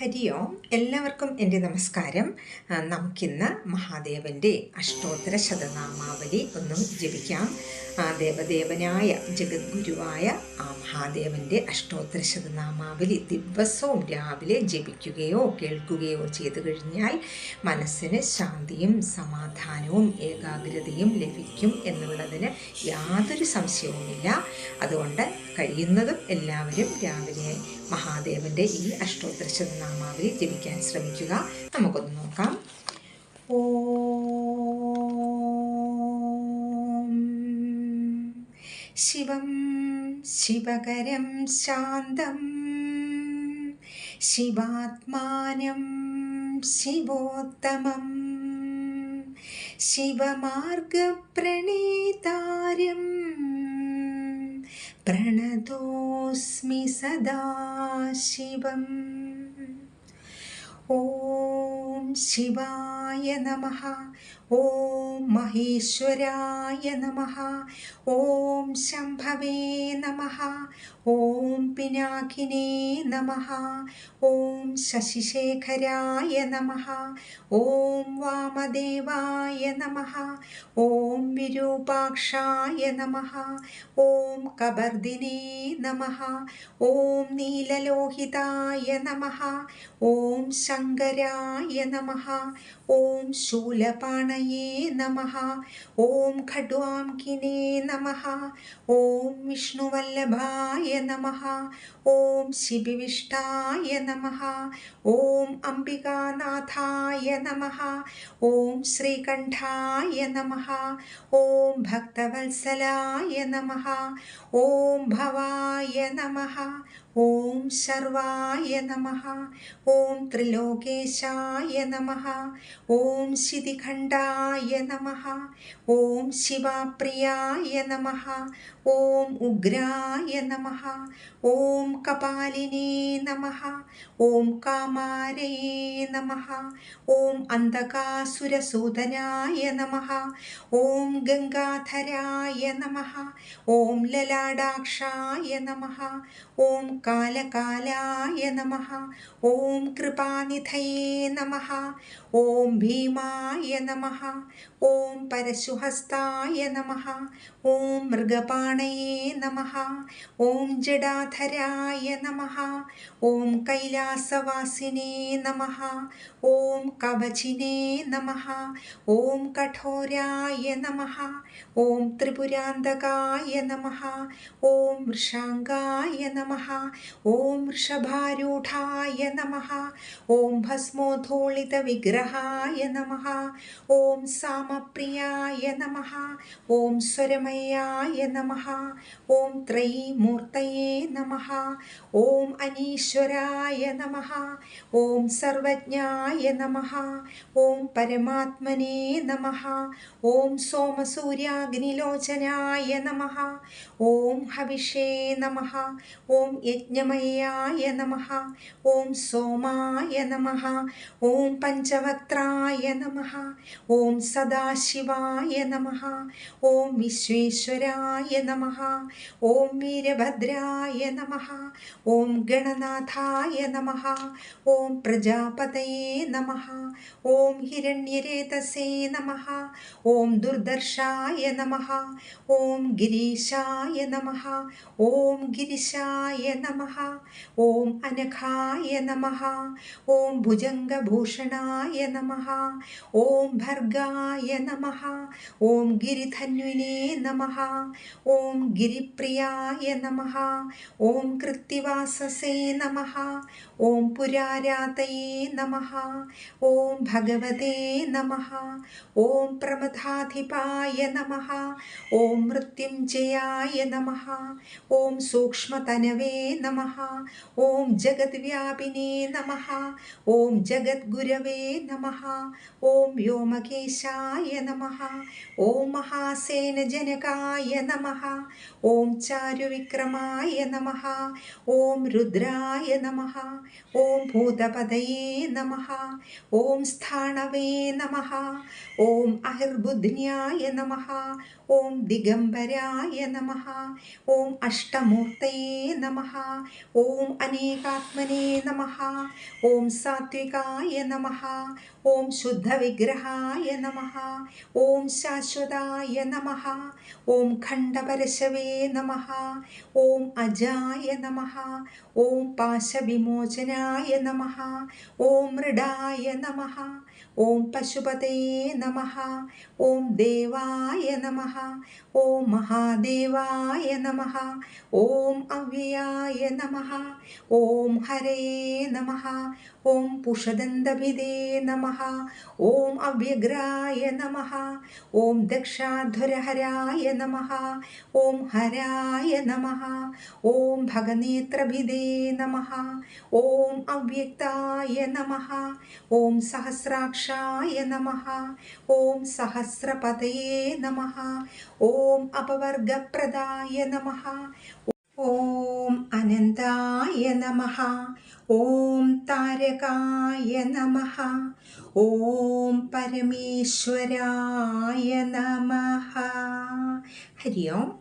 ഹരി ഓം. എല്ലാവർക്കും എൻ്റെ നമസ്കാരം. നമുക്കിന്ന് മഹാദേവൻ്റെ അഷ്ടോത്തര ശതനാമാവലി ഒന്നും ജപിക്കാം. ദേവദേവനായ ജഗദ്ഗുരുവായ ആ മഹാദേവൻ്റെ അഷ്ടോത്തര ശതനാമാവലി ദിവസവും രാവിലെ ജപിക്കുകയോ കേൾക്കുകയോ ചെയ്തു കഴിഞ്ഞാൽ മനസ്സിന് ശാന്തിയും സമാധാനവും ഏകാഗ്രതയും ലഭിക്കും എന്നുള്ളതിന് യാതൊരു സംശയവുമില്ല. അതുകൊണ്ട് കഴിയുന്നതും എല്ലാവരും രാവിലെ മഹാദേവൻ്റെ ഈ അഷ്ടോത്തര ശതനാമാവലി ജപിക്കാൻ ശ്രമിക്കുക. നമുക്കൊന്ന് നോക്കാം. ഓം ശിവം ശിവകരം ശാന്തം ശിവാത്മാനം ശിവോത്തമം ശിവമാർഗപ്രണീതാരം പ്രണതോസ്മി സദാശിവം. ഓം ശിവായ നമഃ. ഓം മഹേശ്വരായ നമഃ. ഓം ശംഭവേ നമഃ. ഓം പിനാകിനേ നമഃ. ഓം ശശിശേഖരായ നമഃ. ഓം വാമദേവായ നമഃ. ഓം വിരൂപാക്ഷായ നമഃ. ഓം കബർദിനേ നമഃ. ഓം നീലലോഹിതായ നമഃ. ഓം ശങ്കരായ നമഃ. ഓം ശൂലപാണയേ നമഃ. ഓം ഖഡ്വാംകിനേ നമഃ. ഓം വിഷ്ണുവല്ലഭായ നമഃ. ഓം ശിബിവിഷ്ടായ നമഃ. ഓം അംബികാനാഥായ നമഃ. ഓം ശ്രീകണ്ഠായ നമഃ. ഓം ഭക്തവത്സലായ നമഃ. ഓം ഭവായ നമഃ. ഓം ശർവായ നമഃ. ഓം ത്രിലോകേശായ നമഃ. ഓം ശിതിഖണ്ഡായ നമഃ. ഓം ശിവപ്രിയായ നമഃ. ഓം ഉഗ്രായ നമഃ. ഓം കപാലിനേ നമഃ. ഓം കാമാരേ നമഃ. ഓം അന്ധകാസുരസൂദനായ നമഃ. ഓം ഗംഗാധരായ നമഃ. ഓം ലലാടാക്ഷായ നമഃ. ഓം കാലകാലായ നമഃ. ഓം കൃപാനിധയേ നമഃ. ഓം ഭീമായ നമഃ. ഓം പരശുഹസ്തായ നമഃ. ഓം മൃഗപാണയേ നമഃ. ഓം ജടാധരായ നമഃ. ഓം കൈലാസവാസിനേ നമഃ. ഓം കവചിനേ നമഃ. ഓം കഠോരായ നമഃ. ഓം ത്രിപുരാന്തകായ നമഃ. ഓം വൃഷാംഗായ നമഃ. ഓം വൃഷഭാരൂഢായ നമഃ. ഓം ഭസ്മോദ്ധൂളിത വിഗ്രഹായ നമഃ. ഓം സാമപ്രിയായ നമഃ. ഓം സ്വരമയായ നമഃ. ഓം ത്രയീമൂർത്തയേ നമഃ. ഓം അനീശ്വരായ നമഃ. ഓം സർവജ്ഞായ നമഃ. ഓം പരമാത്മനേ നമഃ. ഓം സോമസൂര്യാഗ്നിലോചനായ നമഃ. ഓം ഹവിഷേ നമഃ. ഓം യജ്ഞമയായ നമഃ. ഓം സോമായ നമഃ. ഓം പഞ്ചവക്ത്രായ നമഃ. ഓം സദാശിവായ നമഃ. ഓം വിശ്വേശ്വരായ നമഃ. ഓം വീരഭദ്രായ നമഃ. ഓം ഗണനാഥായ നമഃ. ഓം പ്രജാപതയേ നമഃ. ഓം ഹിരണ്യരേതസേ നമഃ. ഓം ദുർദർശായ നമഃ. ഓം ഗിരീശായ നമഃ. ഓം ഗിരിശായ നമഃ. ഓം അനഘായ നമഃ. ഓം ഭുജംഗഭൂഷണായ നമഃ. ഓം ഭർഗായ നമഃ. ഓം ഗിരിധന്വിനേ നമഃ. ഓം ഗിരിപ്രിയായ നമഃ. ഓം കൃത്തിവാസസേ നമഃ. ഓം പുരാരാതയേ നമഃ. ഓം ഭഗവതേ നമഃ. ഓം പ്രമഥാധിപായ നമഃ. ഓം മൃത്യുഞ്ജയായ നമഃ. ഓം സൂക്ഷ്മതനവേ നമഃ. ഓം ജഗദ്വ്യാപിനേ നമഃ. ഓം ജഗദ്ഗുരവേ നമഃ. ഓം വ്യോമകേശായ നമഃ. ഓം മഹാസേനജനകായ നമഃ. ഓം ചാരുവിക്രമായ നമഃ. ഓം രുദ്രായ നമഃ. ഓം ഭൂതപതയേ നമഃ. ഓം സ്ഥാണവേ നമഃ. ഓം അഹിർബുദ്ധ്യായ നമഃ. ഓം ദിഗംബരായ നമഃ. ഓം അഷ്ടമൂർത്തയേ നമഃ. ഓം അനേകാത്മനേ നമഃ. ഓം സാത്വികായ നമഃ. ഓം ശുദ്ധവിഗ്രഹായ നമഃ. ഓം ശാശ്വതായ നമഃ. ഓം ഖണ്ഡപരശവേ നമഃ. ഓം അജായ നമഃ. ഓം പാശവിമോചനായ നമഃ. ഓം മൃഡായ നമഃ. ഓം പശുപതേ നമഃ. ഓം ദേവായ നമഃ. ഓം മഹാദേവായ നമഃ. ഓം അവ്യയായ നമഃ. ഓം ഹരയേ നമഃ. ഓം പുഷദന്തഭിദേ നമഃ. ഓം അവ്യഗ്രായ നമഃ. ഓം ദക്ഷാധുരഹരായ നമഃ. ഓം ഹരായ നമഃ. ഓം ഭഗനേത്രഭിദേ നമഃ. ഓം അവ്യക്തായ നമഃ. ഓം സഹസ്രാക്ഷായ നമഃ. ഓം സഹസ്രപതയേ നമഃ. ഓം അപവർഗപ്രദായ നമഃ. ഓം അനന്തായ നമഃ. ഓം താരകായ നമഃ. ഓം പരമേശ്വരായ നമഃ. ഹരി ഓം.